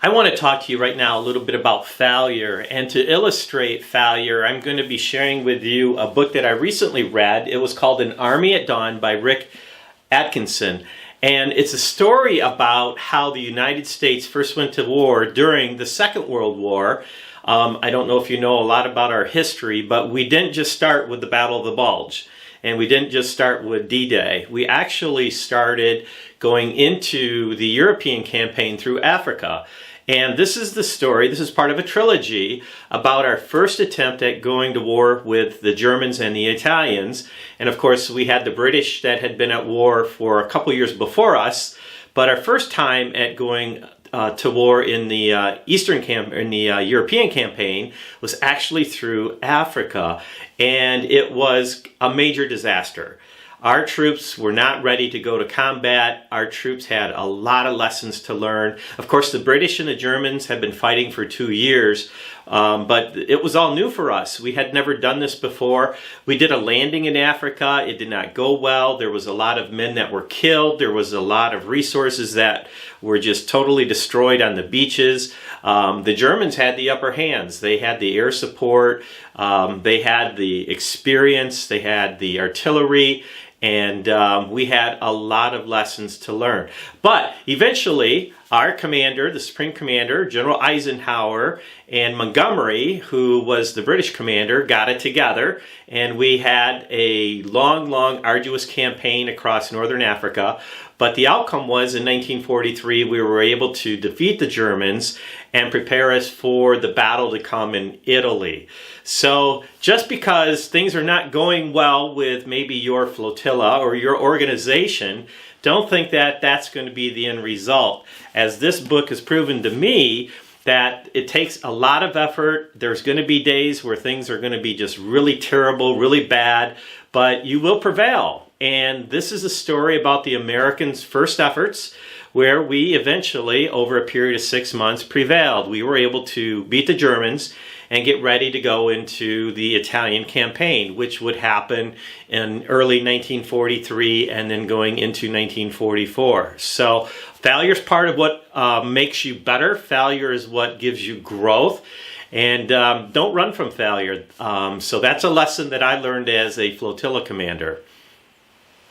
I want to talk to you right now a little bit about failure, and to illustrate failure, I'm going to be sharing with you a book that I recently read. It was called An Army at Dawn by Rick Atkinson, and it's a story about how the United States first went to war during the Second World War. I don't know if you know a lot about our history, but we didn't just start with the Battle of the Bulge. And we didn't just start with D-Day. We actually started going into the European campaign through Africa. And this is the story, this is part of a trilogy about our first attempt at going to war with the Germans and the Italians. And of course, we had the British that had been at war for a couple years before us. But our first time at going to war in the European campaign was actually through Africa, and it was a major disaster. Our troops were not ready to go to combat. Our troops had a lot of lessons to learn. Of course, the British and the Germans had been fighting for 2 years, but it was all new for us. We had never done this before. We did a landing in Africa. It did not go well. There was a lot of men that were killed. There was a lot of resources that were just totally destroyed on the beaches. The Germans had the upper hands. They had the air support. They had the experience. They had the artillery. And we had a lot of lessons to learn. But eventually, our commander, the Supreme Commander, General Eisenhower, and Montgomery, who was the British commander, got it together. And we had a long, arduous campaign across northern Africa. But the outcome was, in 1943, we were able to defeat the Germans and prepare us for the battle to come in Italy. So just because things are not going well with maybe your flotilla or your organization, don't think that that's going to be the end result. As this book has proven to me, that it takes a lot of effort. There's going to be days where things are going to be just really terrible, really bad, but you will prevail. And this is a story about the Americans' first efforts, where we eventually, over a period of 6 months, prevailed. We were able to beat the Germans and get ready to go into the Italian campaign, which would happen in early 1943 and then going into 1944. So failure is part of what makes you better. Failure is what gives you growth. And don't run from failure. So that's a lesson that I learned as a flotilla commander.